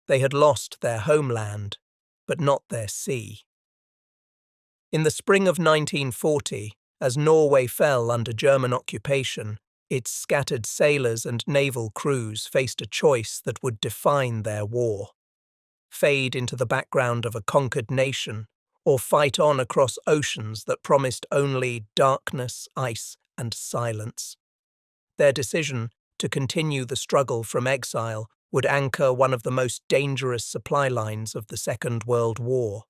They had lost their homeland, but not their sea. In the spring of 1940, as Norway fell under German occupation, its scattered sailors and naval crews faced a choice that would define their war: fade into the background of a conquered nation, or fight on across oceans that promised only darkness, ice, and silence. Their decision to continue the struggle from exile would anchor one of the most dangerous supply lines of the Second World War.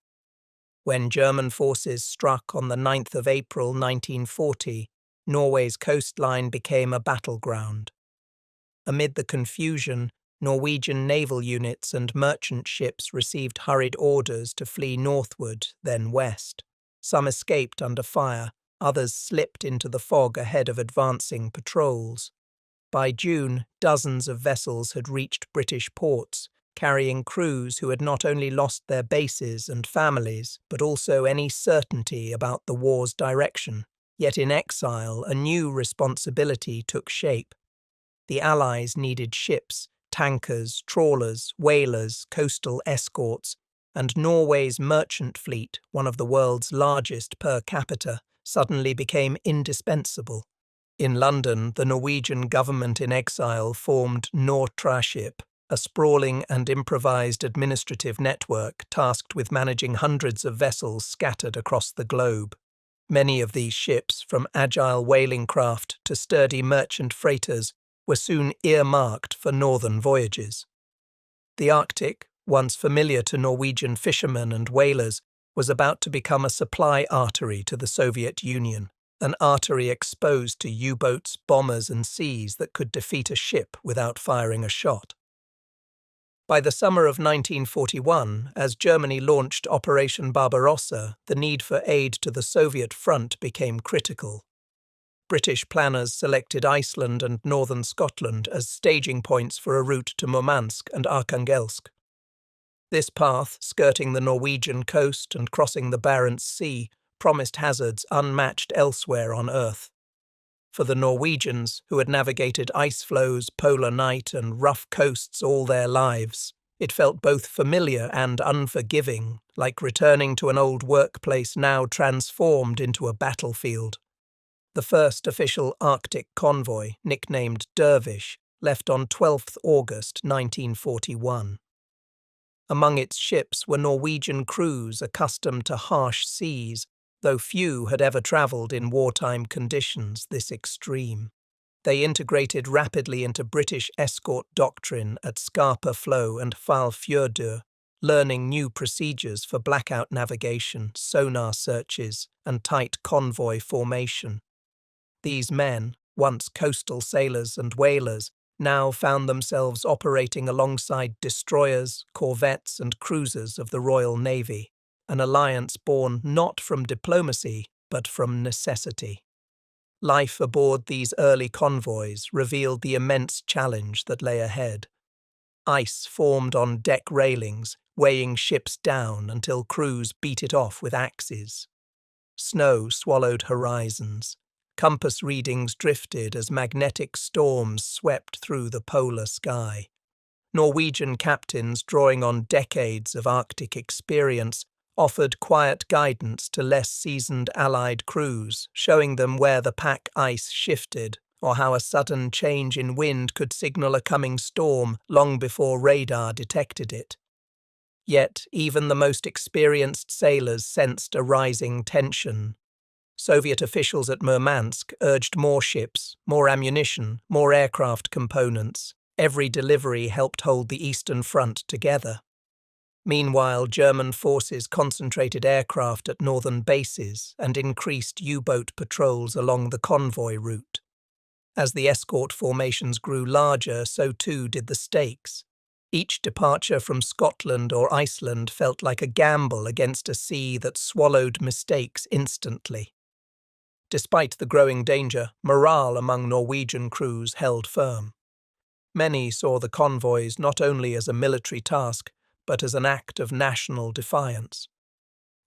When German forces struck on the 9th of April 1940, Norway's coastline became a battleground. Amid the confusion, Norwegian naval units and merchant ships received hurried orders to flee northward, then west. Some escaped under fire, others slipped into the fog ahead of advancing patrols. By June, dozens of vessels had reached British ports, carrying crews who had not only lost their bases and families, but also any certainty about the war's direction. Yet in exile, a new responsibility took shape. The Allies needed ships, tankers, trawlers, whalers, coastal escorts, and Norway's merchant fleet, one of the world's largest per capita, suddenly became indispensable. In London, the Norwegian government in exile formed Nortraship, a sprawling and improvised administrative network tasked with managing hundreds of vessels scattered across the globe. Many of these ships, from agile whaling craft to sturdy merchant freighters, were soon earmarked for northern voyages. The Arctic, once familiar to Norwegian fishermen and whalers, was about to become a supply artery to the Soviet Union, an artery exposed to U-boats, bombers, and seas that could defeat a ship without firing a shot. By the summer of 1941, as Germany launched Operation Barbarossa, the need for aid to the Soviet front became critical. British planners selected Iceland and northern Scotland as staging points for a route to Murmansk and Arkhangelsk. This path, skirting the Norwegian coast and crossing the Barents Sea, promised hazards unmatched elsewhere on Earth. For the Norwegians, who had navigated ice floes, polar night, and rough coasts all their lives, it felt both familiar and unforgiving, like returning to an old workplace now transformed into a battlefield. The first official Arctic convoy, nicknamed Dervish, left on 12th August 1941. Among its ships were Norwegian crews accustomed to harsh seas, though few had ever travelled in wartime conditions this extreme. They integrated rapidly into British escort doctrine at Skarpa Flow and Falfjordur, learning new procedures for blackout navigation, sonar searches, and tight convoy formation. These men, once coastal sailors and whalers, now found themselves operating alongside destroyers, corvettes, and cruisers of the Royal Navy, an alliance born not from diplomacy, but from necessity. Life aboard these early convoys revealed the immense challenge that lay ahead. Ice formed on deck railings, weighing ships down until crews beat it off with axes. Snow swallowed horizons. Compass readings drifted as magnetic storms swept through the polar sky. Norwegian captains, drawing on decades of Arctic experience, offered quiet guidance to less seasoned Allied crews, showing them where the pack ice shifted, or how a sudden change in wind could signal a coming storm long before radar detected it. Yet even the most experienced sailors sensed a rising tension. Soviet officials at Murmansk urged more ships, more ammunition, more aircraft components. Every delivery helped hold the Eastern Front together. Meanwhile, German forces concentrated aircraft at northern bases and increased U-boat patrols along the convoy route. As the escort formations grew larger, so too did the stakes. Each departure from Scotland or Iceland felt like a gamble against a sea that swallowed mistakes instantly. Despite the growing danger, morale among Norwegian crews held firm. Many saw the convoys not only as a military task, but as an act of national defiance.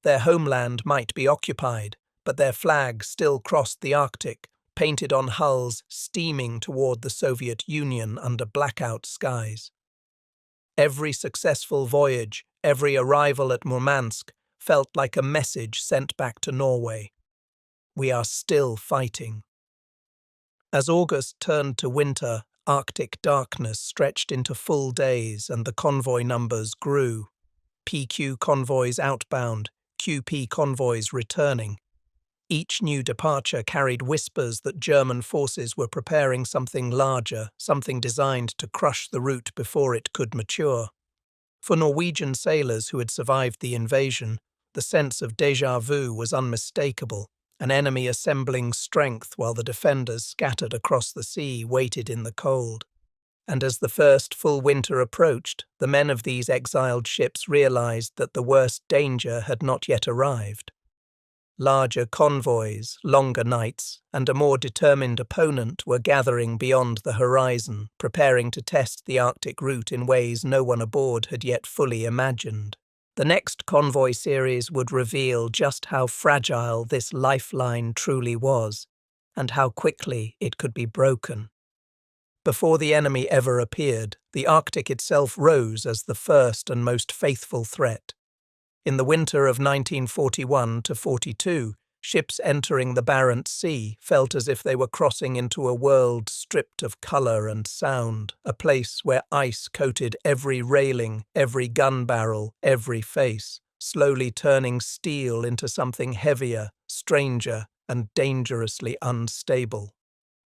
Their homeland might be occupied, but their flag still crossed the Arctic, painted on hulls steaming toward the Soviet Union under blackout skies. Every successful voyage, every arrival at Murmansk felt like a message sent back to Norway. We are still fighting. As August turned to winter, Arctic darkness stretched into full days and the convoy numbers grew. PQ convoys outbound, QP convoys returning. Each new departure carried whispers that German forces were preparing something larger, something designed to crush the route before it could mature. For Norwegian sailors who had survived the invasion, the sense of déjà vu was unmistakable, an enemy assembling strength while the defenders scattered across the sea waited in the cold. And as the first full winter approached, the men of these exiled ships realized that the worst danger had not yet arrived. Larger convoys, longer nights, and a more determined opponent were gathering beyond the horizon, preparing to test the Arctic route in ways no one aboard had yet fully imagined. The next convoy series would reveal just how fragile this lifeline truly was, and how quickly it could be broken. Before the enemy ever appeared, the Arctic itself rose as the first and most faithful threat. In the winter of 1941–42, ships entering the Barents Sea felt as if they were crossing into a world stripped of colour and sound, a place where ice coated every railing, every gun barrel, every face, slowly turning steel into something heavier, stranger, and dangerously unstable.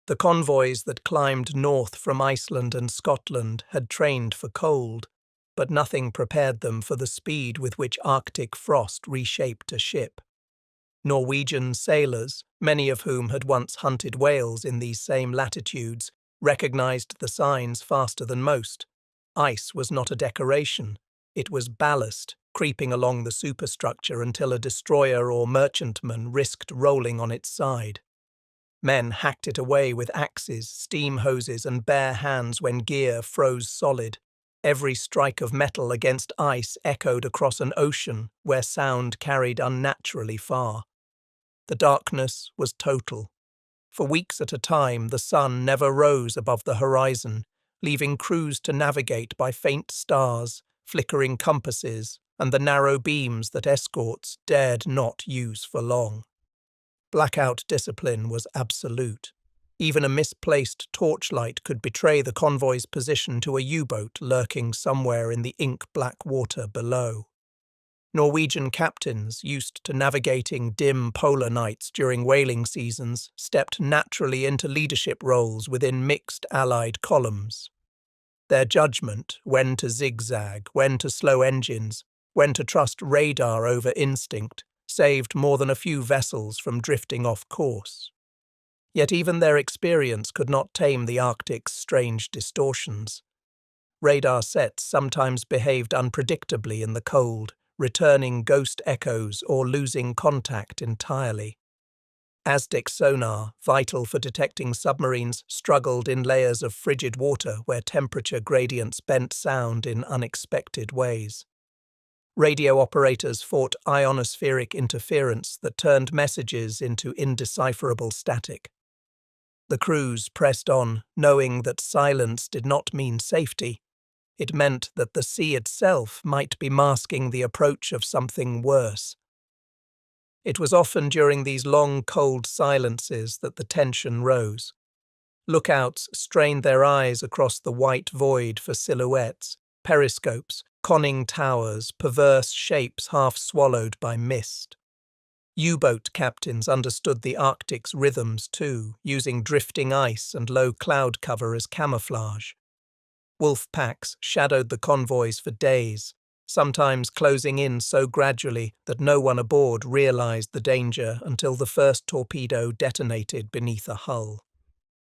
The convoys that climbed north from Iceland and Scotland had trained for cold, but nothing prepared them for the speed with which Arctic frost reshaped a ship. Norwegian sailors, many of whom had once hunted whales in these same latitudes, recognized the signs faster than most. Ice was not a decoration, it was ballast, creeping along the superstructure until a destroyer or merchantman risked rolling on its side. Men hacked it away with axes, steam hoses, and bare hands when gear froze solid. Every strike of metal against ice echoed across an ocean where sound carried unnaturally far. The darkness was total. For weeks at a time, the sun never rose above the horizon, leaving crews to navigate by faint stars, flickering compasses, and the narrow beams that escorts dared not use for long. Blackout discipline was absolute. Even a misplaced torchlight could betray the convoy's position to a U-boat lurking somewhere in the ink-black water below. Norwegian captains, used to navigating dim polar nights during whaling seasons, stepped naturally into leadership roles within mixed Allied columns. Their judgment, when to zigzag, when to slow engines, when to trust radar over instinct, saved more than a few vessels from drifting off course. Yet even their experience could not tame the Arctic's strange distortions. Radar sets sometimes behaved unpredictably in the cold, returning ghost echoes or losing contact entirely. Aztec sonar, vital for detecting submarines, struggled in layers of frigid water where temperature gradients bent sound in unexpected ways. Radio operators fought ionospheric interference that turned messages into indecipherable static. The crews pressed on, knowing that silence did not mean safety. It meant that the sea itself might be masking the approach of something worse. It was often during these long, cold silences that the tension rose. Lookouts strained their eyes across the white void for silhouettes, periscopes, conning towers, perverse shapes half swallowed by mist. U-boat captains understood the Arctic's rhythms too, using drifting ice and low cloud cover as camouflage. Wolfpacks shadowed the convoys for days, sometimes closing in so gradually that no one aboard realized the danger until the first torpedo detonated beneath a hull.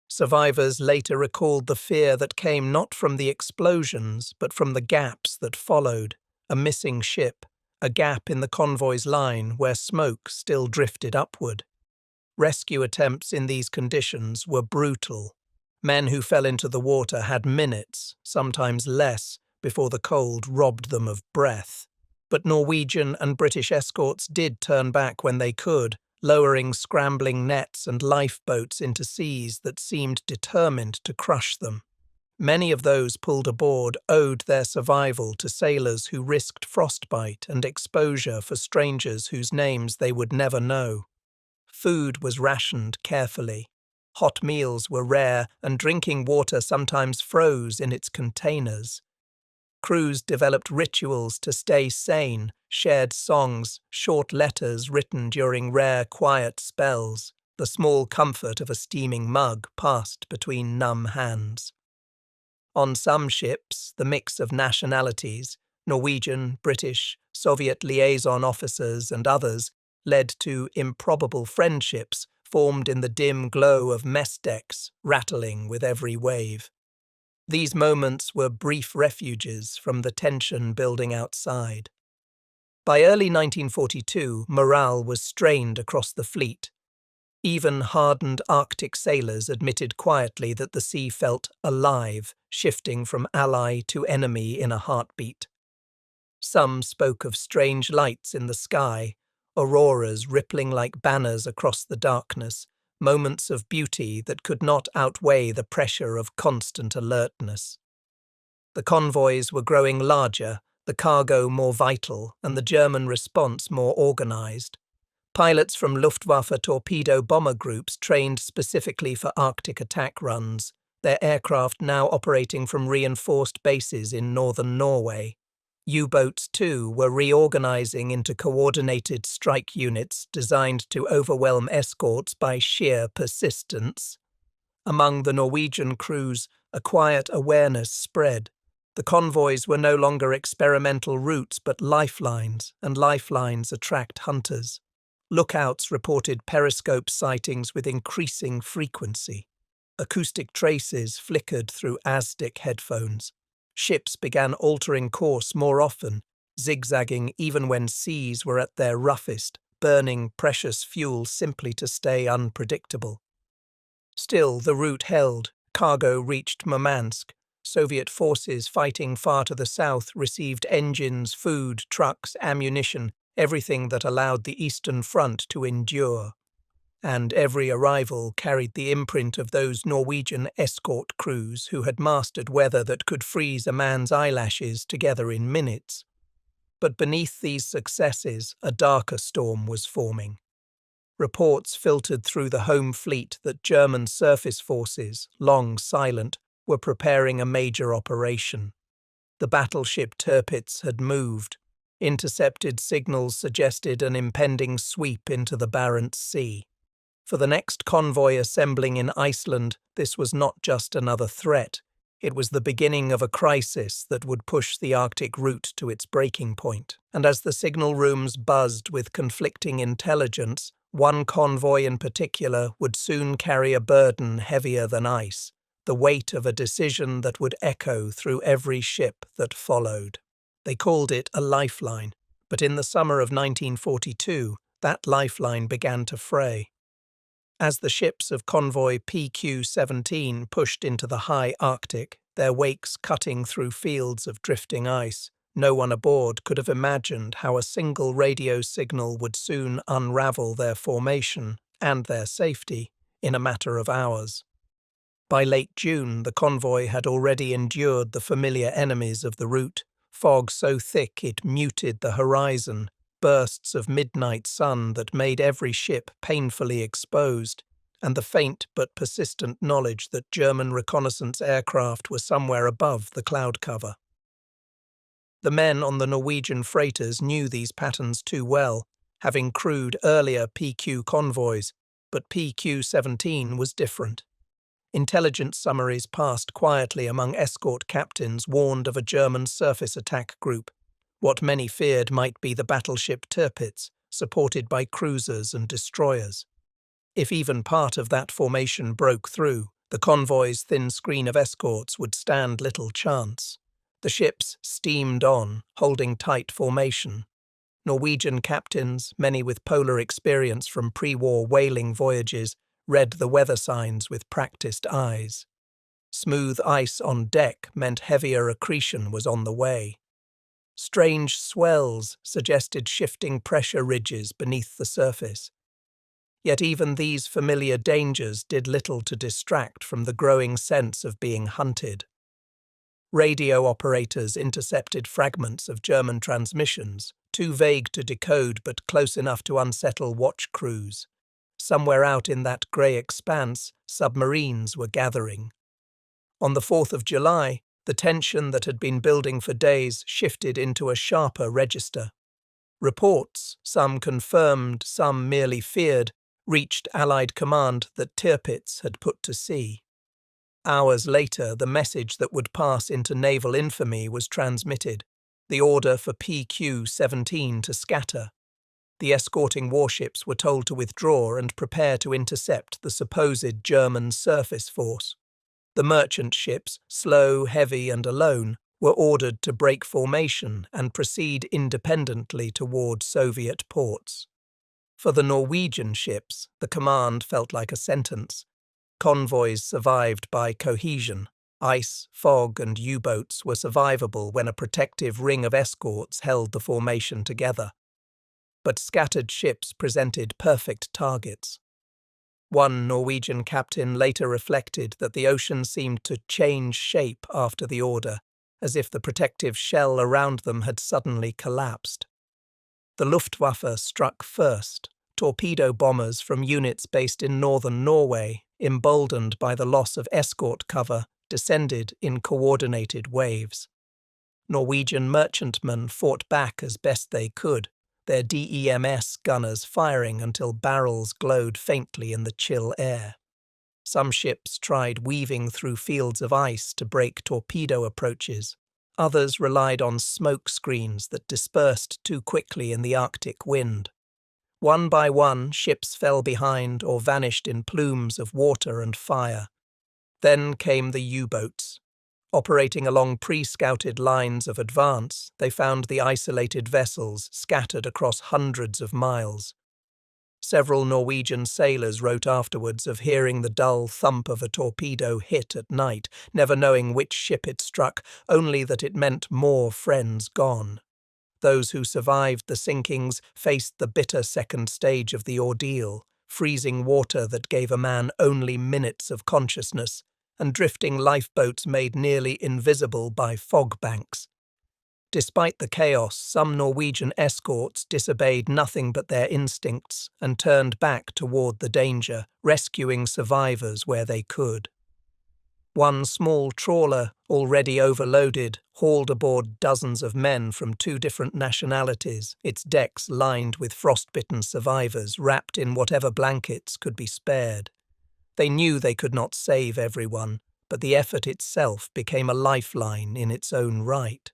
Survivors later recalled the fear that came not from the explosions, but from the gaps that followed, a missing ship, a gap in the convoy's line where smoke still drifted upward. Rescue attempts in these conditions were brutal. Men who fell into the water had minutes, sometimes less, before the cold robbed them of breath. But Norwegian and British escorts did turn back when they could, lowering scrambling nets and lifeboats into seas that seemed determined to crush them. Many of those pulled aboard owed their survival to sailors who risked frostbite and exposure for strangers whose names they would never know. Food was rationed carefully. Hot meals were rare, and drinking water sometimes froze in its containers. Crews developed rituals to stay sane, shared songs, short letters written during rare quiet spells. The small comfort of a steaming mug passed between numb hands. On some ships, the mix of nationalities, Norwegian, British, Soviet liaison officers and others, led to improbable friendships formed in the dim glow of mess decks, rattling with every wave. These moments were brief refuges from the tension building outside. By early 1942, morale was strained across the fleet. Even hardened Arctic sailors admitted quietly that the sea felt alive, shifting from ally to enemy in a heartbeat. Some spoke of strange lights in the sky, auroras rippling like banners across the darkness, moments of beauty that could not outweigh the pressure of constant alertness. The convoys were growing larger, the cargo more vital, and the German response more organized. Pilots from Luftwaffe torpedo bomber groups trained specifically for Arctic attack runs, their aircraft now operating from reinforced bases in northern Norway. U-boats, too, were reorganizing into coordinated strike units designed to overwhelm escorts by sheer persistence. Among the Norwegian crews, a quiet awareness spread. The convoys were no longer experimental routes but lifelines, and lifelines attract hunters. Lookouts reported periscope sightings with increasing frequency. Acoustic traces flickered through ASDIC headphones. Ships began altering course more often, zigzagging even when seas were at their roughest, burning precious fuel simply to stay unpredictable. Still, the route held. Cargo reached Murmansk. Soviet forces fighting far to the south received engines, food, trucks, ammunition, everything that allowed the Eastern Front to endure. And every arrival carried the imprint of those Norwegian escort crews who had mastered weather that could freeze a man's eyelashes together in minutes. But beneath these successes, a darker storm was forming. Reports filtered through the home fleet that German surface forces, long silent, were preparing a major operation. The battleship Tirpitz had moved. Intercepted signals suggested an impending sweep into the Barents Sea. For the next convoy assembling in Iceland, this was not just another threat. It was the beginning of a crisis that would push the Arctic route to its breaking point. And as the signal rooms buzzed with conflicting intelligence, one convoy in particular would soon carry a burden heavier than ice, the weight of a decision that would echo through every ship that followed. They called it a lifeline, but in the summer of 1942, that lifeline began to fray. As the ships of Convoy PQ-17 pushed into the high Arctic, their wakes cutting through fields of drifting ice, no one aboard could have imagined how a single radio signal would soon unravel their formation and their safety in a matter of hours. By late June, the convoy had already endured the familiar enemies of the route, fog so thick it muted the horizon, bursts of midnight sun that made every ship painfully exposed, and the faint but persistent knowledge that German reconnaissance aircraft were somewhere above the cloud cover. The men on the Norwegian freighters knew these patterns too well, having crewed earlier PQ convoys, but PQ-17 was different. Intelligence summaries passed quietly among escort captains warned of a German surface attack group, what many feared might be the battleship Tirpitz, supported by cruisers and destroyers. If even part of that formation broke through, the convoy's thin screen of escorts would stand little chance. The ships steamed on, holding tight formation. Norwegian captains, many with polar experience from pre-war whaling voyages, read the weather signs with practiced eyes. Smooth ice on deck meant heavier accretion was on the way. Strange swells suggested shifting pressure ridges beneath the surface. Yet even these familiar dangers did little to distract from the growing sense of being hunted. Radio operators intercepted fragments of German transmissions, too vague to decode but close enough to unsettle watch crews. Somewhere out in that grey expanse, submarines were gathering. On the 4th of July, the tension that had been building for days shifted into a sharper register. Reports, some confirmed, some merely feared, reached Allied command that Tirpitz had put to sea. Hours later, the message that would pass into naval infamy was transmitted, the order for PQ-17 to scatter. The escorting warships were told to withdraw and prepare to intercept the supposed German surface force. The merchant ships, slow, heavy and alone, were ordered to break formation and proceed independently toward Soviet ports. For the Norwegian ships, the command felt like a sentence. Convoys survived by cohesion. Ice, fog and U-boats were survivable when a protective ring of escorts held the formation together. But scattered ships presented perfect targets. One Norwegian captain later reflected that the ocean seemed to change shape after the order, as if the protective shell around them had suddenly collapsed. The Luftwaffe struck first. Torpedo bombers from units based in northern Norway, emboldened by the loss of escort cover, descended in coordinated waves. Norwegian merchantmen fought back as best they could, their DEMS gunners firing until barrels glowed faintly in the chill air. Some ships tried weaving through fields of ice to break torpedo approaches. Others relied on smoke screens that dispersed too quickly in the Arctic wind. One by one, ships fell behind or vanished in plumes of water and fire. Then came the U-boats. Operating along pre-scouted lines of advance, they found the isolated vessels scattered across hundreds of miles. Several Norwegian sailors wrote afterwards of hearing the dull thump of a torpedo hit at night, never knowing which ship it struck, only that it meant more friends gone. Those who survived the sinkings faced the bitter second stage of the ordeal, freezing water that gave a man only minutes of consciousness, and drifting lifeboats made nearly invisible by fog banks. Despite the chaos, some Norwegian escorts disobeyed nothing but their instincts and turned back toward the danger, rescuing survivors where they could. One small trawler, already overloaded, hauled aboard dozens of men from 2 different nationalities, its decks lined with frostbitten survivors wrapped in whatever blankets could be spared. They knew they could not save everyone, but the effort itself became a lifeline in its own right.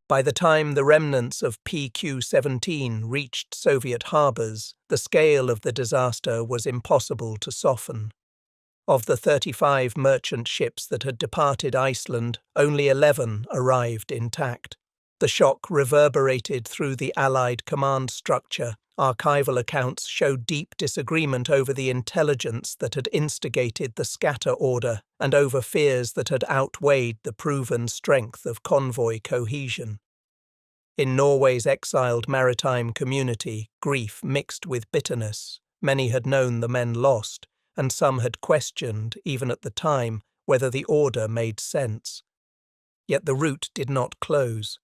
By the time the remnants of PQ-17 reached Soviet harbours, the scale of the disaster was impossible to soften. Of the 35 merchant ships that had departed Iceland, only 11 arrived intact. The shock reverberated through the Allied command structure. Archival accounts show deep disagreement over the intelligence that had instigated the scatter order and over fears that had outweighed the proven strength of convoy cohesion. In Norway's exiled maritime community, grief mixed with bitterness. Many had known the men lost, and some had questioned, even at the time, whether the order made sense. Yet the route did not close.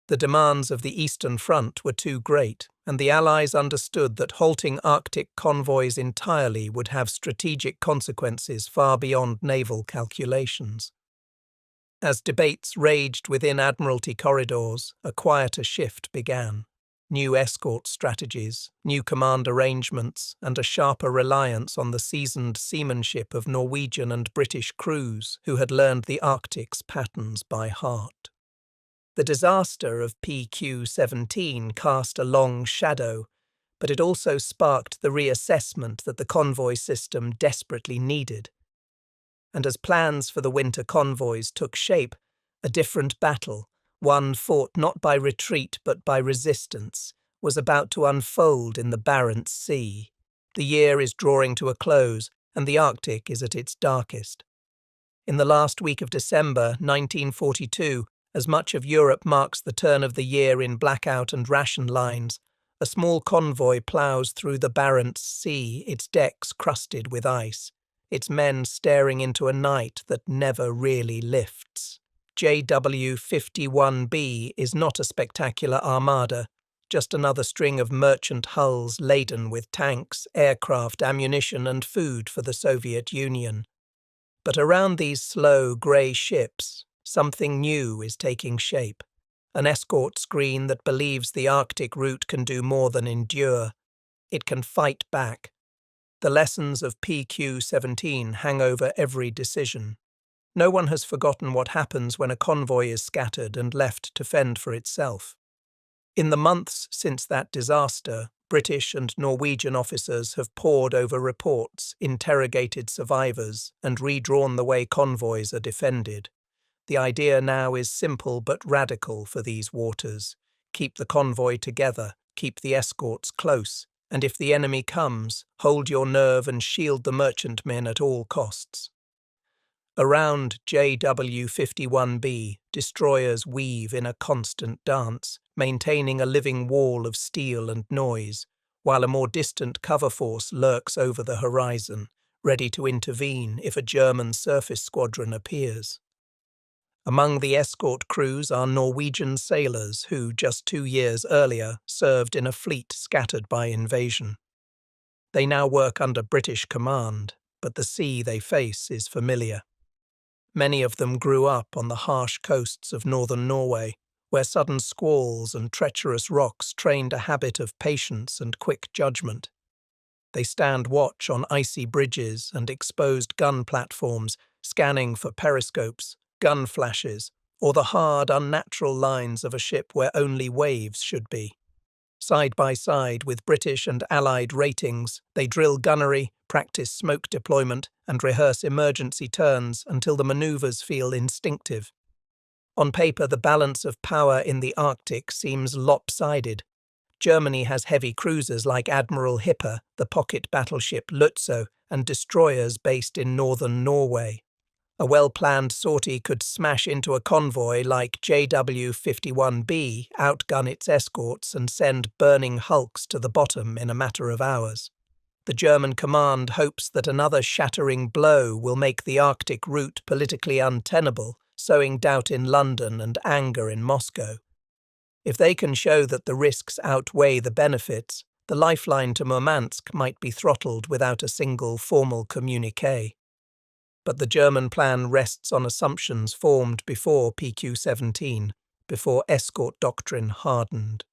The demands of the Eastern Front were too great, and the Allies understood that halting Arctic convoys entirely would have strategic consequences far beyond naval calculations. As debates raged within Admiralty corridors, a quieter shift began. New escort strategies, new command arrangements, and a sharper reliance on the seasoned seamanship of Norwegian and British crews who had learned the Arctic's patterns by heart. The disaster of PQ-17 cast a long shadow, but it also sparked the reassessment that the convoy system desperately needed. And as plans for the winter convoys took shape, a different battle, one fought not by retreat but by resistance, was about to unfold in the Barents Sea. The year is drawing to a close, and the Arctic is at its darkest. In the last week of December 1942, as much of Europe marks the turn of the year in blackout and ration lines, a small convoy ploughs through the Barents Sea, its decks crusted with ice, its men staring into a night that never really lifts. JW-51B is not a spectacular armada, just another string of merchant hulls laden with tanks, aircraft, ammunition and food for the Soviet Union. But around these slow, grey ships, something new is taking shape. An escort screen that believes the Arctic route can do more than endure. It can fight back. The lessons of PQ-17 hang over every decision. No one has forgotten what happens when a convoy is scattered and left to fend for itself. In the months since that disaster, British and Norwegian officers have pored over reports, interrogated survivors, and redrawn the way convoys are defended. The idea now is simple but radical for these waters. Keep the convoy together, keep the escorts close, and if the enemy comes, hold your nerve and shield the merchantmen at all costs. Around JW-51B, destroyers weave in a constant dance, maintaining a living wall of steel and noise, while a more distant cover force lurks over the horizon, ready to intervene if a German surface squadron appears. Among the escort crews are Norwegian sailors who, just 2 years earlier, served in a fleet scattered by invasion. They now work under British command, but the sea they face is familiar. Many of them grew up on the harsh coasts of northern Norway, where sudden squalls and treacherous rocks trained a habit of patience and quick judgment. They stand watch on icy bridges and exposed gun platforms, scanning for periscopes, gun flashes, or the hard, unnatural lines of a ship where only waves should be. Side by side with British and Allied ratings, they drill gunnery, practice smoke deployment, and rehearse emergency turns until the maneuvers feel instinctive. On paper, the balance of power in the Arctic seems lopsided. Germany has heavy cruisers like Admiral Hipper, the pocket battleship Lutzow, and destroyers based in northern Norway. A well-planned sortie could smash into a convoy like JW-51B, outgun its escorts, and send burning hulks to the bottom in a matter of hours. The German command hopes that another shattering blow will make the Arctic route politically untenable, sowing doubt in London and anger in Moscow. If they can show that the risks outweigh the benefits, the lifeline to Murmansk might be throttled without a single formal communiqué. But the German plan rests on assumptions formed before PQ-17, before escort doctrine hardened.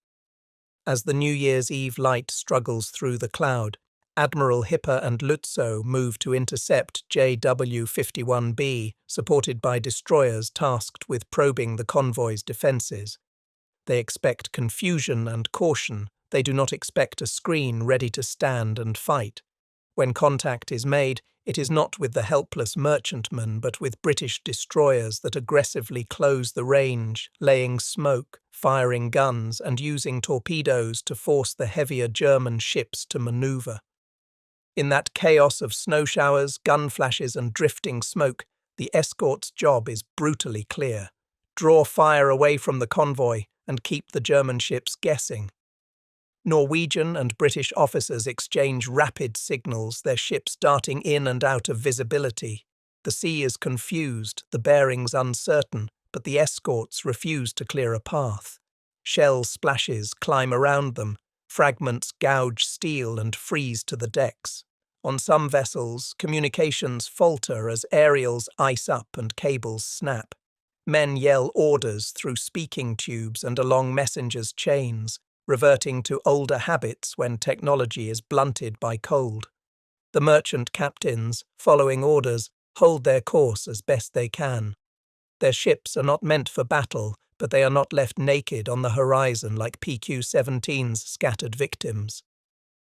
As the New Year's Eve light struggles through the cloud, Admiral Hipper and Lutzow move to intercept JW-51B, supported by destroyers tasked with probing the convoy's defences. They expect confusion and caution. They do not expect a screen ready to stand and fight. When contact is made, it is not with the helpless merchantmen but with British destroyers that aggressively close the range, laying smoke, firing guns and using torpedoes to force the heavier German ships to manoeuvre. In that chaos of snow showers, gun flashes and drifting smoke, the escort's job is brutally clear. Draw fire away from the convoy and keep the German ships guessing. Norwegian and British officers exchange rapid signals, their ships darting in and out of visibility. The sea is confused, the bearings uncertain, but the escorts refuse to clear a path. Shell splashes climb around them, fragments gouge steel and freeze to the decks. On some vessels, communications falter as aerials ice up and cables snap. Men yell orders through speaking tubes and along messengers' chains, reverting to older habits when technology is blunted by cold. The merchant captains, following orders, hold their course as best they can. Their ships are not meant for battle, but they are not left naked on the horizon like PQ-17's scattered victims.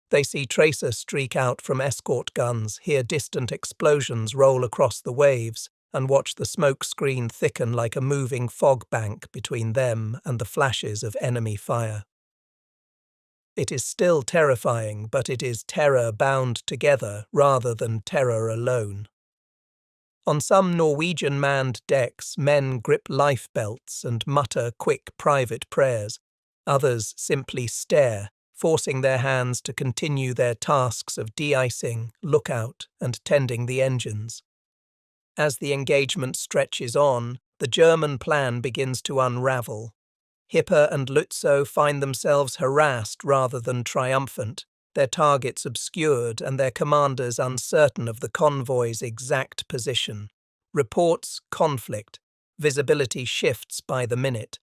They see tracer streak out from escort guns, hear distant explosions roll across the waves, and watch the smoke screen thicken like a moving fog bank between them and the flashes of enemy fire. It is still terrifying, but it is terror bound together rather than terror alone. On some Norwegian manned decks, men grip life belts and mutter quick private prayers. Others simply stare, forcing their hands to continue their tasks of de-icing, lookout, and tending the engines. As the engagement stretches on, the German plan begins to unravel. Hipper and Lützow find themselves harassed rather than triumphant, their targets obscured and their commanders uncertain of the convoy's exact position. Reports conflict, visibility shifts by the minute.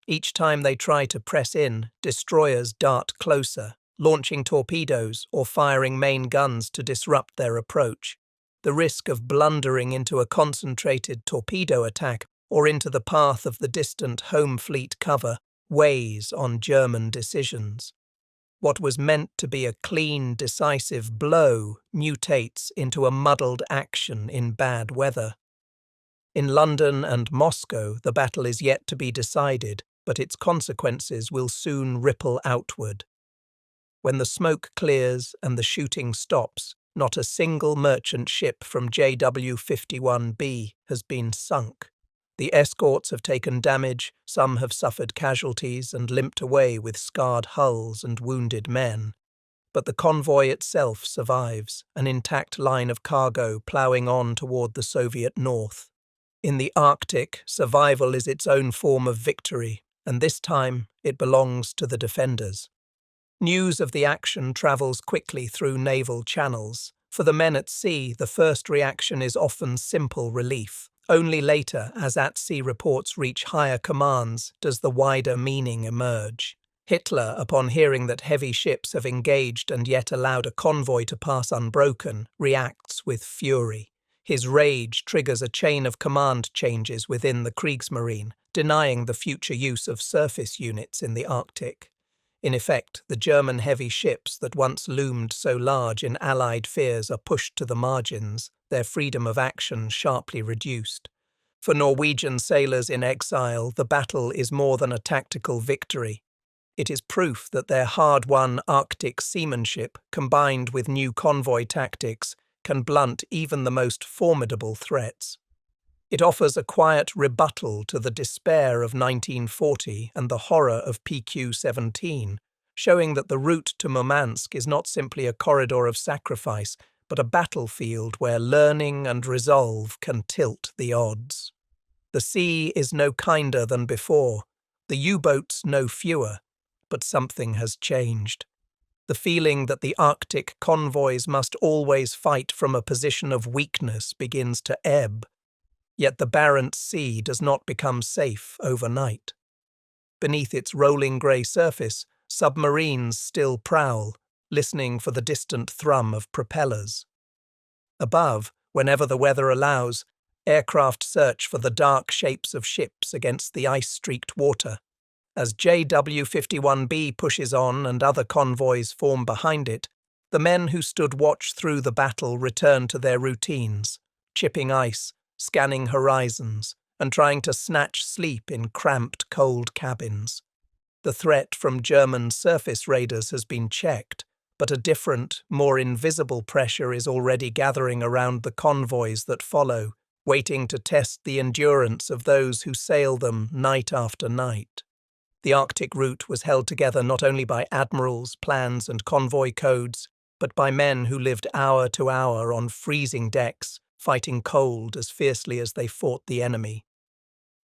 Each time they try to press in, destroyers dart closer, launching torpedoes or firing main guns to disrupt their approach. The risk of blundering into a concentrated torpedo attack or into the path of the distant home fleet cover weighs on German decisions. What was meant to be a clean, decisive blow mutates into a muddled action in bad weather. In London and Moscow, the battle is yet to be decided, but its consequences will soon ripple outward. When the smoke clears and the shooting stops, not a single merchant ship from JW-51B has been sunk. The escorts have taken damage, some have suffered casualties and limped away with scarred hulls and wounded men. But the convoy itself survives, an intact line of cargo ploughing on toward the Soviet north. In the Arctic, survival is its own form of victory, and this time it belongs to the defenders. News of the action travels quickly through naval channels. For the men at sea, the first reaction is often simple relief. Only later, as at-sea reports reach higher commands, does the wider meaning emerge. Hitler, upon hearing that heavy ships have engaged and yet allowed a convoy to pass unbroken, reacts with fury. His rage triggers a chain of command changes within the Kriegsmarine, denying the future use of surface units in the Arctic. In effect, the German heavy ships that once loomed so large in Allied fears are pushed to the margins, their freedom of action sharply reduced. For Norwegian sailors in exile, the battle is more than a tactical victory. It is proof that their hard-won Arctic seamanship, combined with new convoy tactics, can blunt even the most formidable threats. It offers a quiet rebuttal to the despair of 1940 and the horror of PQ-17, showing that the route to Murmansk is not simply a corridor of sacrifice, but a battlefield where learning and resolve can tilt the odds. The sea is no kinder than before, the U-boats no fewer, but something has changed. The feeling that the Arctic convoys must always fight from a position of weakness begins to ebb. Yet the Barents Sea does not become safe overnight. Beneath its rolling grey surface, submarines still prowl, listening for the distant thrum of propellers. Above, whenever the weather allows, aircraft search for the dark shapes of ships against the ice-streaked water. As JW-51B pushes on and other convoys form behind it, the men who stood watch through the battle return to their routines, chipping ice, scanning horizons, and trying to snatch sleep in cramped, cold cabins. The threat from German surface raiders has been checked, but a different, more invisible pressure is already gathering around the convoys that follow, waiting to test the endurance of those who sail them night after night. The Arctic route was held together not only by admirals, plans, and convoy codes, but by men who lived hour to hour on freezing decks, fighting cold as fiercely as they fought the enemy.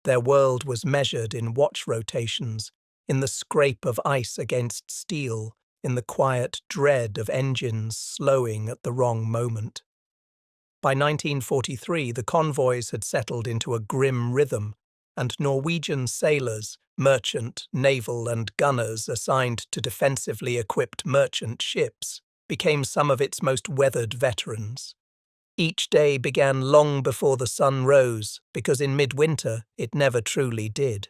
Their world was measured in watch rotations, in the scrape of ice against steel, in the quiet dread of engines slowing at the wrong moment. By 1943, the convoys had settled into a grim rhythm, and Norwegian sailors, merchant, naval, and gunners assigned to defensively equipped merchant ships, became some of its most weathered veterans. Each day began long before the sun rose, because in midwinter it never truly did.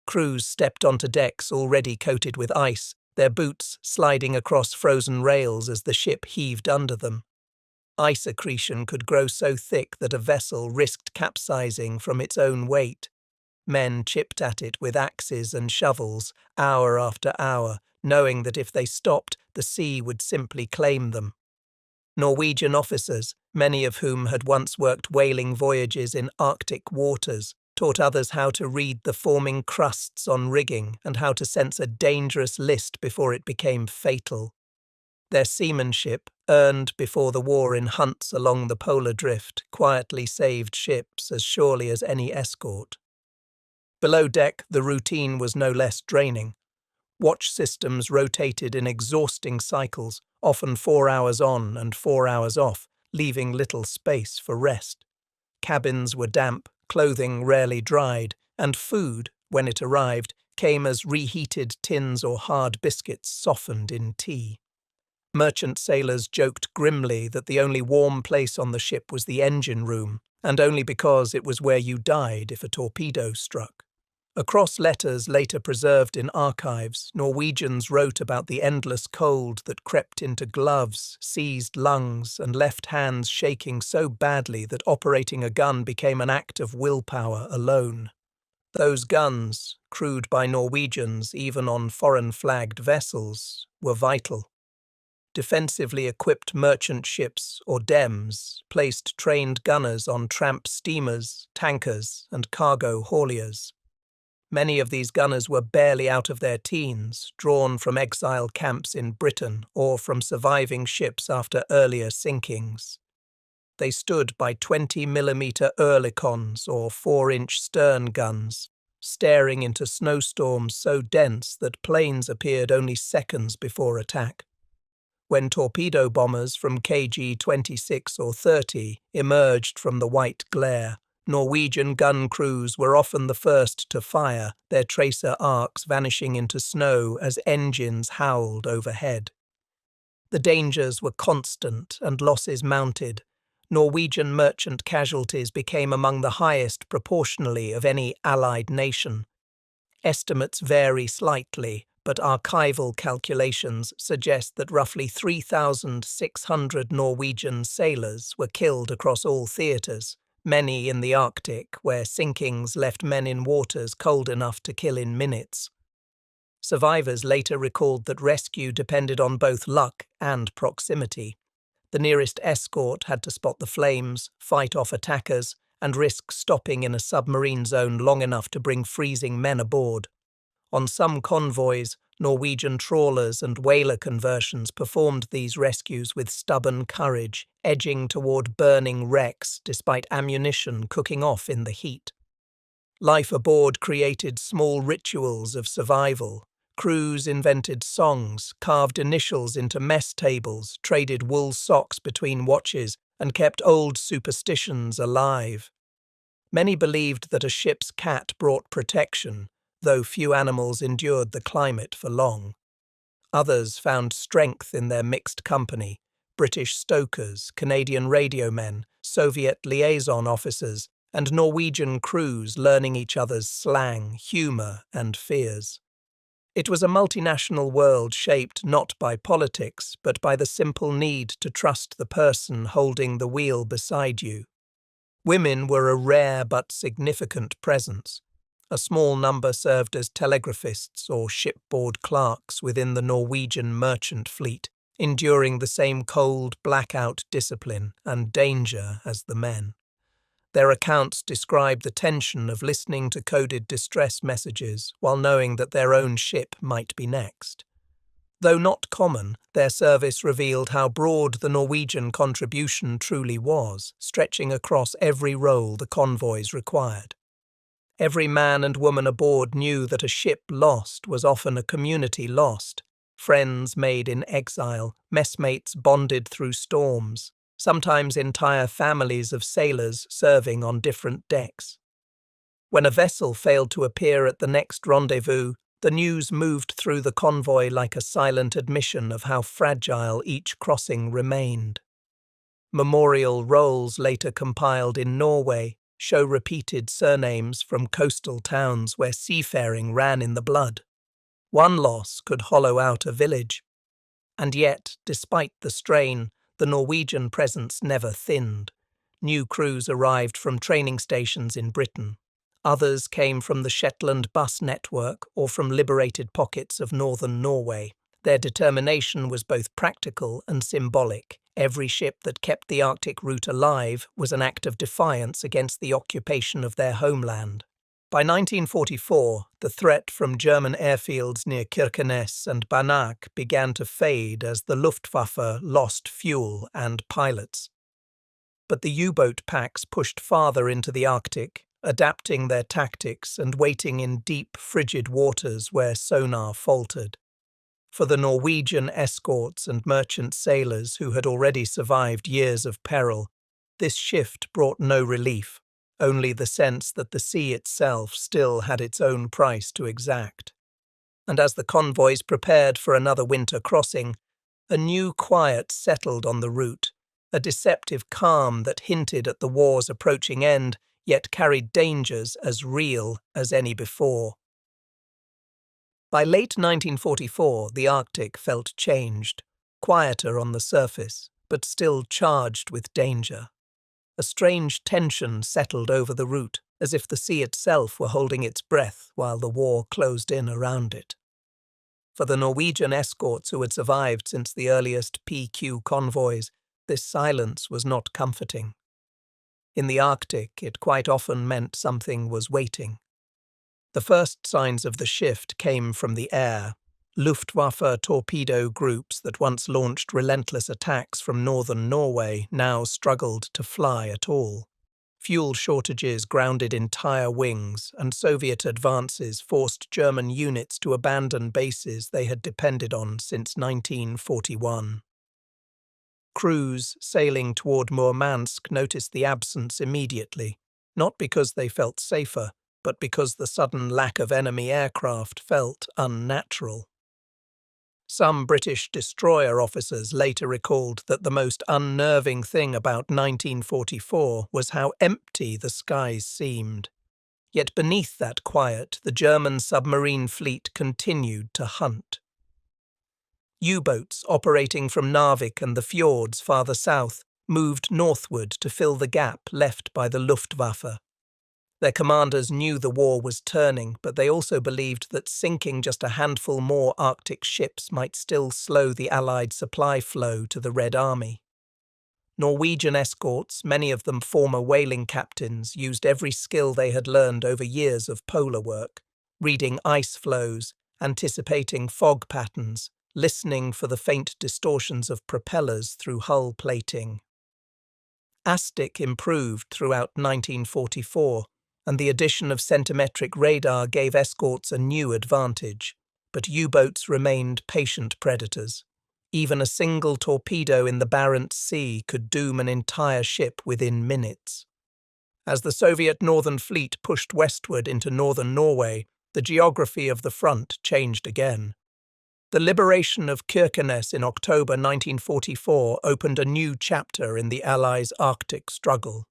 Crews stepped onto decks already coated with ice, their boots sliding across frozen rails as the ship heaved under them. Ice accretion could grow so thick that a vessel risked capsizing from its own weight. Men chipped at it with axes and shovels, hour after hour, knowing that if they stopped, the sea would simply claim them. Norwegian officers, many of whom had once worked whaling voyages in Arctic waters, taught others how to read the forming crusts on rigging and how to sense a dangerous list before it became fatal. Their seamanship, earned before the war in hunts along the polar drift, quietly saved ships as surely as any escort. Below deck, the routine was no less draining. Watch systems rotated in exhausting cycles, often 4 hours on and 4 hours off, leaving little space for rest. Cabins were damp, clothing rarely dried, and food, when it arrived, came as reheated tins or hard biscuits softened in tea. Merchant sailors joked grimly that the only warm place on the ship was the engine room, and only because it was where you died if a torpedo struck. Across letters later preserved in archives, Norwegians wrote about the endless cold that crept into gloves, seized lungs, and left hands shaking so badly that operating a gun became an act of willpower alone. Those guns, crewed by Norwegians even on foreign-flagged vessels, were vital. Defensively equipped merchant ships, or DEMs, placed trained gunners on tramp steamers, tankers, and cargo hauliers. Many of these gunners were barely out of their teens, drawn from exile camps in Britain or from surviving ships after earlier sinkings. They stood by 20mm Oerlikons or 4-inch stern guns, staring into snowstorms so dense that planes appeared only seconds before attack. When torpedo bombers from KG-26 or 30 emerged from the white glare, Norwegian gun crews were often the first to fire, their tracer arcs vanishing into snow as engines howled overhead. The dangers were constant and losses mounted. Norwegian merchant casualties became among the highest proportionally of any allied nation. Estimates vary slightly, but archival calculations suggest that roughly 3,600 Norwegian sailors were killed across all theatres, many in the Arctic, where sinkings left men in waters cold enough to kill in minutes. Survivors later recalled that rescue depended on both luck and proximity. The nearest escort had to spot the flames, fight off attackers, and risk stopping in a submarine zone long enough to bring freezing men aboard. On some convoys, Norwegian trawlers and whaler conversions performed these rescues with stubborn courage, edging toward burning wrecks despite ammunition cooking off in the heat. Life aboard created small rituals of survival. Crews invented songs, carved initials into mess tables, traded wool socks between watches, and kept old superstitions alive. Many believed that a ship's cat brought protection, though few animals endured the climate for long. Others found strength in their mixed company: British stokers, Canadian radiomen, Soviet liaison officers, and Norwegian crews learning each other's slang, humour, and fears. It was a multinational world shaped not by politics, but by the simple need to trust the person holding the wheel beside you. Women were a rare but significant presence. A small number served as telegraphists or shipboard clerks within the Norwegian merchant fleet, enduring the same cold, blackout discipline and danger as the men. Their accounts describe the tension of listening to coded distress messages while knowing that their own ship might be next. Though not common, their service revealed how broad the Norwegian contribution truly was, stretching across every role the convoys required. Every man and woman aboard knew that a ship lost was often a community lost, friends made in exile, messmates bonded through storms, sometimes entire families of sailors serving on different decks. When a vessel failed to appear at the next rendezvous, the news moved through the convoy like a silent admission of how fragile each crossing remained. Memorial rolls later compiled in Norway show repeated surnames from coastal towns where seafaring ran in the blood. One loss could hollow out a village. And yet, despite the strain, the Norwegian presence never thinned. New crews arrived from training stations in Britain. Others came from the Shetland bus network or from liberated pockets of northern Norway. Their determination was both practical and symbolic. Every ship that kept the Arctic route alive was an act of defiance against the occupation of their homeland. By 1944, the threat from German airfields near Kirkenes and Banach began to fade as the Luftwaffe lost fuel and pilots. But the U-boat packs pushed farther into the Arctic, adapting their tactics and waiting in deep, frigid waters where sonar faltered. For the Norwegian escorts and merchant sailors who had already survived years of peril, this shift brought no relief, only the sense that the sea itself still had its own price to exact. And as the convoys prepared for another winter crossing, a new quiet settled on the route, a deceptive calm that hinted at the war's approaching end, yet carried dangers as real as any before. By late 1944, the Arctic felt changed, quieter on the surface, but still charged with danger. A strange tension settled over the route, as if the sea itself were holding its breath while the war closed in around it. For the Norwegian escorts who had survived since the earliest PQ convoys, this silence was not comforting. In the Arctic, it quite often meant something was waiting. The first signs of the shift came from the air. Luftwaffe torpedo groups that once launched relentless attacks from northern Norway now struggled to fly at all. Fuel shortages grounded entire wings, and Soviet advances forced German units to abandon bases they had depended on since 1941. Crews sailing toward Murmansk noticed the absence immediately, not because they felt safer, but because the sudden lack of enemy aircraft felt unnatural. Some British destroyer officers later recalled that the most unnerving thing about 1944 was how empty the skies seemed. Yet beneath that quiet, the German submarine fleet continued to hunt. U-boats operating from Narvik and the fjords farther south moved northward to fill the gap left by the Luftwaffe. Their commanders knew the war was turning, but they also believed that sinking just a handful more Arctic ships might still slow the Allied supply flow to the Red Army. Norwegian escorts, many of them former whaling captains, used every skill they had learned over years of polar work, reading ice flows, anticipating fog patterns, listening for the faint distortions of propellers through hull plating. ASTIC improved throughout 1944, and the addition of centimetric radar gave escorts a new advantage, but U-boats remained patient predators. Even a single torpedo in the Barents Sea could doom an entire ship within minutes. As the Soviet Northern Fleet pushed westward into northern Norway, the geography of the front changed again. The liberation of Kirkenes in October 1944 opened a new chapter in the Allies' Arctic struggle.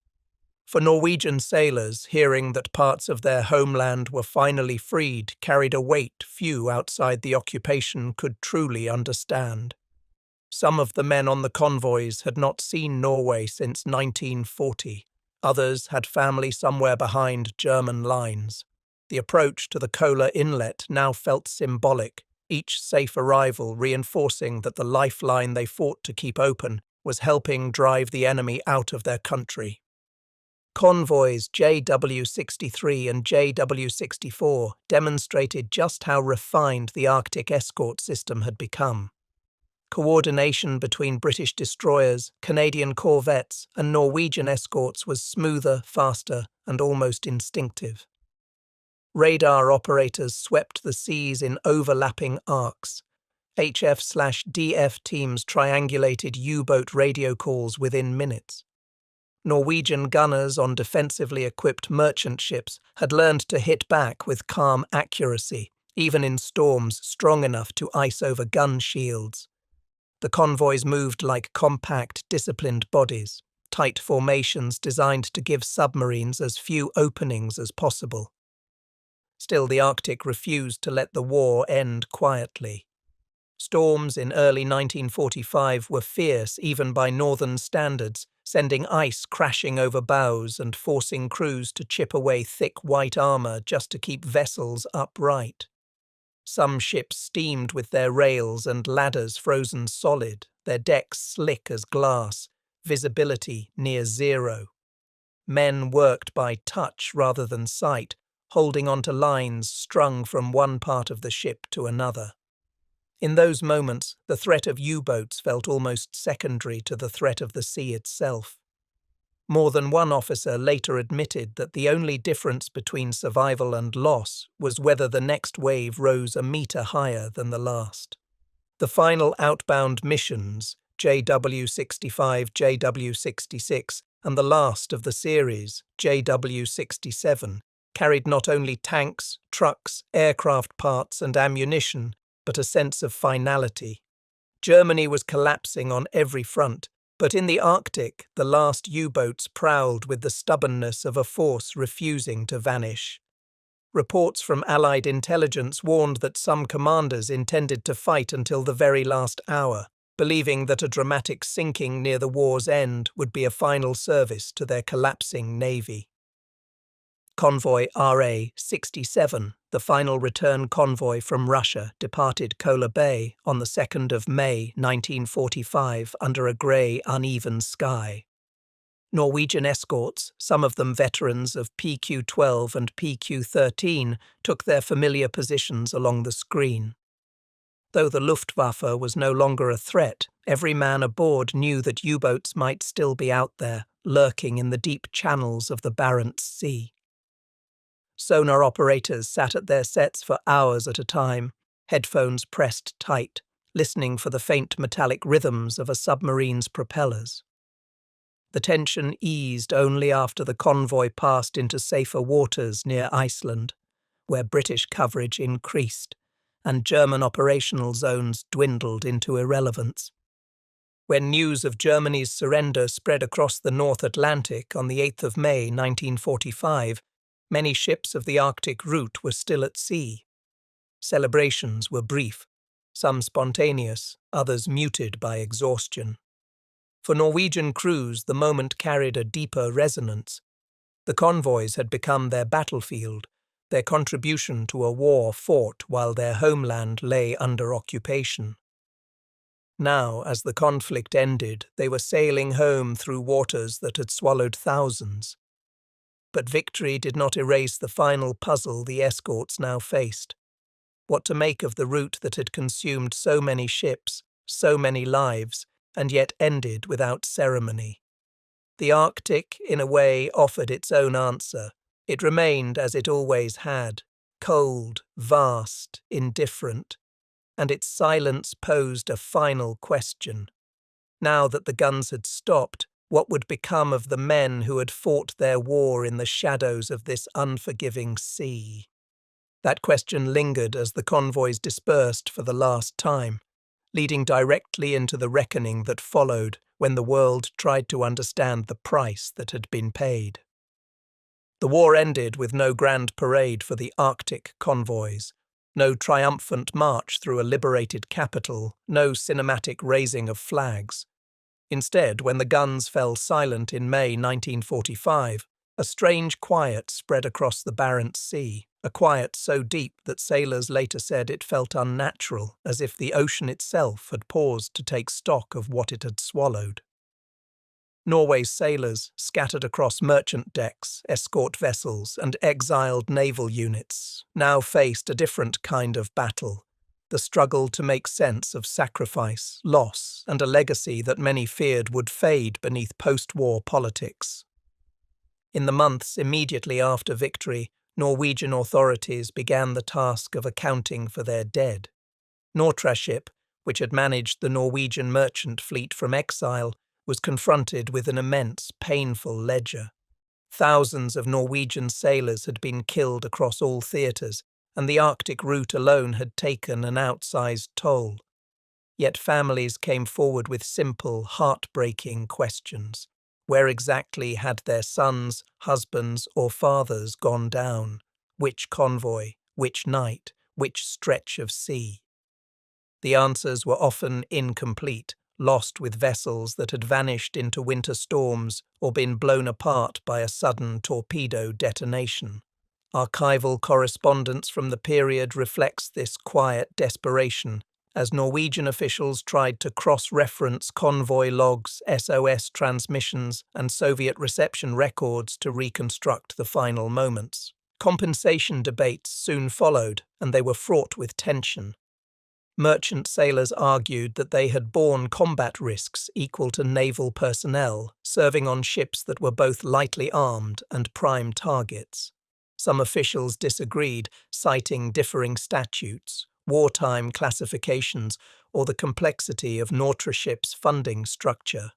For Norwegian sailors, hearing that parts of their homeland were finally freed carried a weight few outside the occupation could truly understand. Some of the men on the convoys had not seen Norway since 1940. Others had family somewhere behind German lines. The approach to the Kola Inlet now felt symbolic, each safe arrival reinforcing that the lifeline they fought to keep open was helping drive the enemy out of their country. Convoys JW-63 and JW-64 demonstrated just how refined the Arctic escort system had become. Coordination between British destroyers, Canadian corvettes, and Norwegian escorts was smoother, faster, and almost instinctive. Radar operators swept the seas in overlapping arcs. HF/DF teams triangulated U-boat radio calls within minutes. Norwegian gunners on defensively equipped merchant ships had learned to hit back with calm accuracy, even in storms strong enough to ice over gun shields. The convoys moved like compact, disciplined bodies, tight formations designed to give submarines as few openings as possible. Still, the Arctic refused to let the war end quietly. Storms in early 1945 were fierce even by northern standards, sending ice crashing over bows and forcing crews to chip away thick white armour just to keep vessels upright. Some ships steamed with their rails and ladders frozen solid, their decks slick as glass, visibility near zero. Men worked by touch rather than sight, holding onto lines strung from one part of the ship to another. In those moments, the threat of U-boats felt almost secondary to the threat of the sea itself. More than one officer later admitted that the only difference between survival and loss was whether the next wave rose a meter higher than the last. The final outbound missions, JW-65, JW-66, and the last of the series, JW-67, carried not only tanks, trucks, aircraft parts, and ammunition, but a sense of finality. Germany was collapsing on every front, but in the Arctic, the last U-boats prowled with the stubbornness of a force refusing to vanish. Reports from Allied intelligence warned that some commanders intended to fight until the very last hour, believing that a dramatic sinking near the war's end would be a final service to their collapsing navy. Convoy RA-67, the final return convoy from Russia, departed Kola Bay on the 2nd of May 1945 under a grey, uneven sky. Norwegian escorts, some of them veterans of PQ-12 and PQ-13, took their familiar positions along the screen. Though the Luftwaffe was no longer a threat, every man aboard knew that U-boats might still be out there, lurking in the deep channels of the Barents Sea. Sonar operators sat at their sets for hours at a time, headphones pressed tight, listening for the faint metallic rhythms of a submarine's propellers. The tension eased only after the convoy passed into safer waters near Iceland, where British coverage increased, and German operational zones dwindled into irrelevance. When news of Germany's surrender spread across the North Atlantic on the 8th of May 1945, many ships of the Arctic route were still at sea. Celebrations were brief, some spontaneous, others muted by exhaustion. For Norwegian crews, the moment carried a deeper resonance. The convoys had become their battlefield, their contribution to a war fought while their homeland lay under occupation. Now, as the conflict ended, they were sailing home through waters that had swallowed thousands. But victory did not erase the final puzzle the escorts now faced. What to make of the route that had consumed so many ships, so many lives, and yet ended without ceremony? The Arctic, in a way, offered its own answer. It remained as it always had, cold, vast, indifferent, and its silence posed a final question. Now that the guns had stopped, what would become of the men who had fought their war in the shadows of this unforgiving sea? That question lingered as the convoys dispersed for the last time, leading directly into the reckoning that followed when the world tried to understand the price that had been paid. The war ended with no grand parade for the Arctic convoys, no triumphant march through a liberated capital, no cinematic raising of flags. Instead, when the guns fell silent in May 1945, a strange quiet spread across the Barents Sea, a quiet so deep that sailors later said it felt unnatural, as if the ocean itself had paused to take stock of what it had swallowed. Norway's sailors, scattered across merchant decks, escort vessels, and exiled naval units, now faced a different kind of battle, the struggle to make sense of sacrifice, loss, and a legacy that many feared would fade beneath post-war politics. In the months immediately after victory, Norwegian authorities began the task of accounting for their dead. Nortraship, which had managed the Norwegian merchant fleet from Exile, was confronted with an immense, painful ledger. Thousands of Norwegian sailors had been killed across all theatres, and the Arctic route alone had taken an outsized toll. Yet families came forward with simple, heartbreaking questions. Where exactly had their sons, husbands, or fathers gone down? Which convoy? Which night? Which stretch of sea? The answers were often incomplete, lost with vessels that had vanished into winter storms or been blown apart by a sudden torpedo detonation. Archival correspondence from the period reflects this quiet desperation, as Norwegian officials tried to cross-reference convoy logs, SOS transmissions, and Soviet reception records to reconstruct the final moments. Compensation debates soon followed, and they were fraught with tension. Merchant sailors argued that they had borne combat risks equal to naval personnel, serving on ships that were both lightly armed and prime targets. Some officials disagreed, citing differing statutes, wartime classifications, or the complexity of Nortraship's funding structure.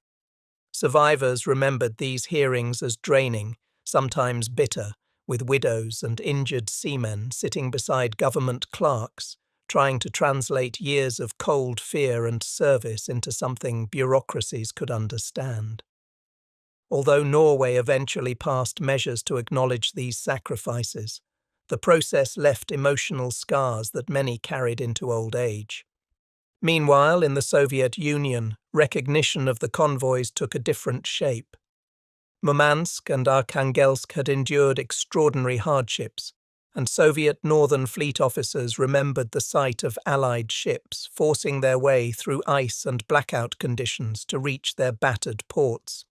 Survivors remembered these hearings as draining, sometimes bitter, with widows and injured seamen sitting beside government clerks, trying to translate years of cold fear and service into something bureaucracies could understand. Although Norway eventually passed measures to acknowledge these sacrifices, the process left emotional scars that many carried into old age. Meanwhile, in the Soviet Union, recognition of the convoys took a different shape. Murmansk and Arkhangelsk had endured extraordinary hardships, and Soviet Northern Fleet officers remembered the sight of Allied ships forcing their way through ice and blackout conditions to reach their battered ports.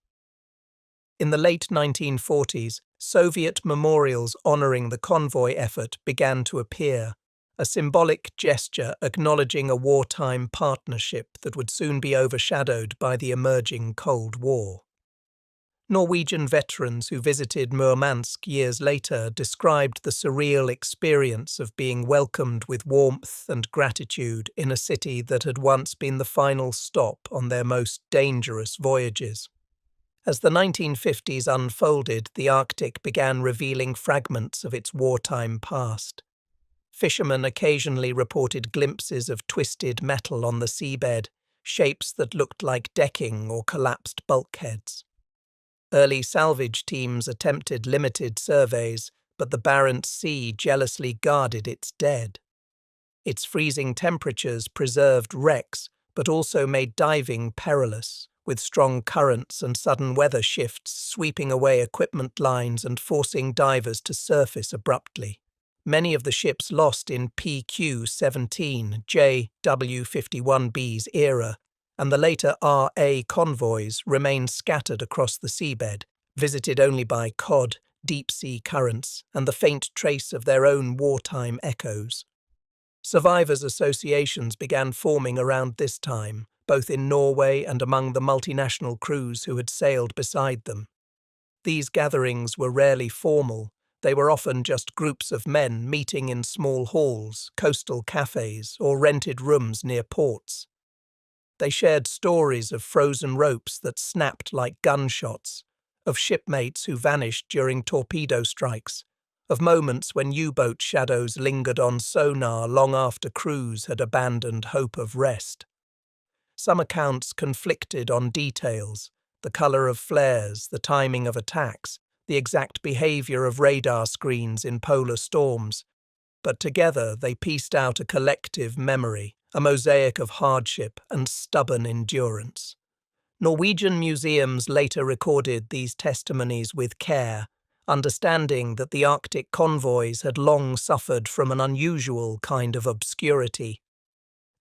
In the late 1940s, Soviet memorials honoring the convoy effort began to appear, a symbolic gesture acknowledging a wartime partnership that would soon be overshadowed by the emerging Cold War. Norwegian veterans who visited Murmansk years later described the surreal experience of being welcomed with warmth and gratitude in a city that had once been the final stop on their most dangerous voyages. As the 1950s unfolded, the Arctic began revealing fragments of its wartime past. Fishermen occasionally reported glimpses of twisted metal on the seabed, shapes that looked like decking or collapsed bulkheads. Early salvage teams attempted limited surveys, but the Barents Sea jealously guarded its dead. Its freezing temperatures preserved wrecks, but also made diving perilous, with strong currents and sudden weather shifts sweeping away equipment lines and forcing divers to surface abruptly. Many of the ships lost in PQ-17 JW-51B's era, and the later RA convoys remained scattered across the seabed, visited only by cod, deep-sea currents, and the faint trace of their own wartime echoes. Survivors' associations began forming around this time, both in Norway and among the multinational crews who had sailed beside them. These gatherings were rarely formal. They were often just groups of men meeting in small halls, coastal cafes, or rented rooms near ports. They shared stories of frozen ropes that snapped like gunshots, of shipmates who vanished during torpedo strikes, of moments when U-boat shadows lingered on sonar long after crews had abandoned hope of rest. Some accounts conflicted on details, the color of flares, the timing of attacks, the exact behavior of radar screens in polar storms, but together they pieced out a collective memory, a mosaic of hardship and stubborn endurance. Norwegian museums later recorded these testimonies with care, understanding that the Arctic convoys had long suffered from an unusual kind of obscurity.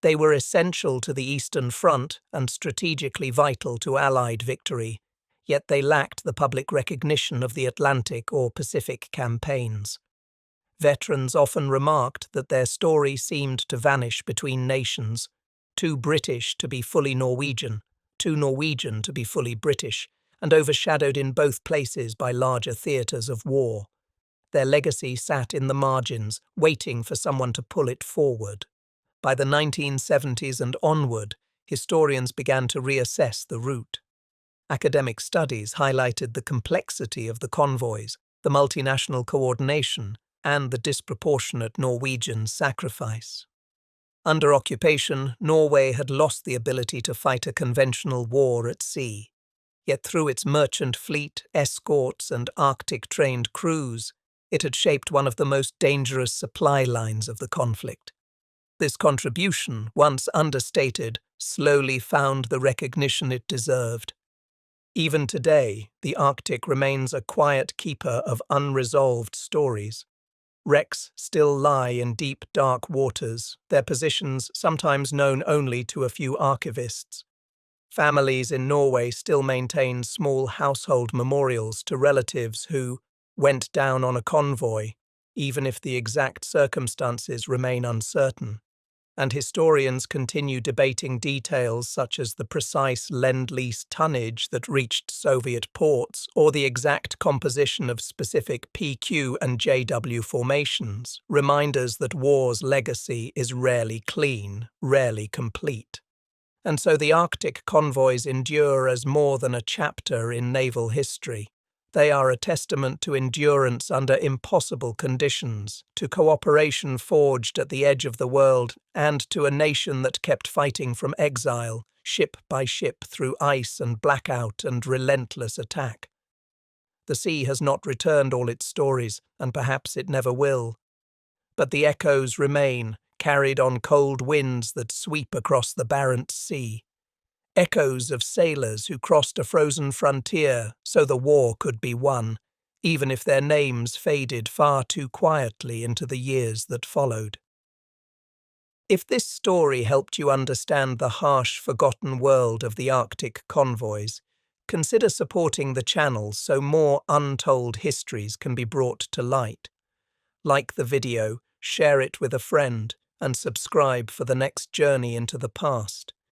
They were essential to the Eastern Front and strategically vital to Allied victory, yet they lacked the public recognition of the Atlantic or Pacific campaigns. Veterans often remarked that their story seemed to vanish between nations, too British to be fully Norwegian, too Norwegian to be fully British, and overshadowed in both places by larger theatres of war. Their legacy sat in the margins, waiting for someone to pull it forward. By the 1970s and onward, historians began to reassess the route. Academic studies highlighted the complexity of the convoys, the multinational coordination, and the disproportionate Norwegian sacrifice. Under occupation, Norway had lost the ability to fight a conventional war at sea. Yet through its merchant fleet, escorts, and Arctic-trained crews, it had shaped one of the most dangerous supply lines of the conflict. This contribution, once understated, slowly found the recognition it deserved. Even today, the Arctic remains a quiet keeper of unresolved stories. Wrecks still lie in deep, dark waters, their positions sometimes known only to a few archivists. Families in Norway still maintain small household memorials to relatives who went down on a convoy, even if the exact circumstances remain uncertain, and historians continue debating details such as the precise Lend-Lease tonnage that reached Soviet ports or the exact composition of specific PQ and JW formations, reminders that war's legacy is rarely clean, rarely complete. And so the Arctic convoys endure as more than a chapter in naval history. They are a testament to endurance under impossible conditions, to cooperation forged at the edge of the world, and to a nation that kept fighting from exile, ship by ship through ice and blackout and relentless attack. The sea has not returned all its stories, and perhaps it never will. But the echoes remain, carried on cold winds that sweep across the Barents Sea. Echoes of sailors who crossed a frozen frontier so the war could be won, even if their names faded far too quietly into the years that followed. If this story helped you understand the harsh, forgotten world of the Arctic convoys, consider supporting the channel so more untold histories can be brought to light. Like the video, share it with a friend, and subscribe for the next journey into the past.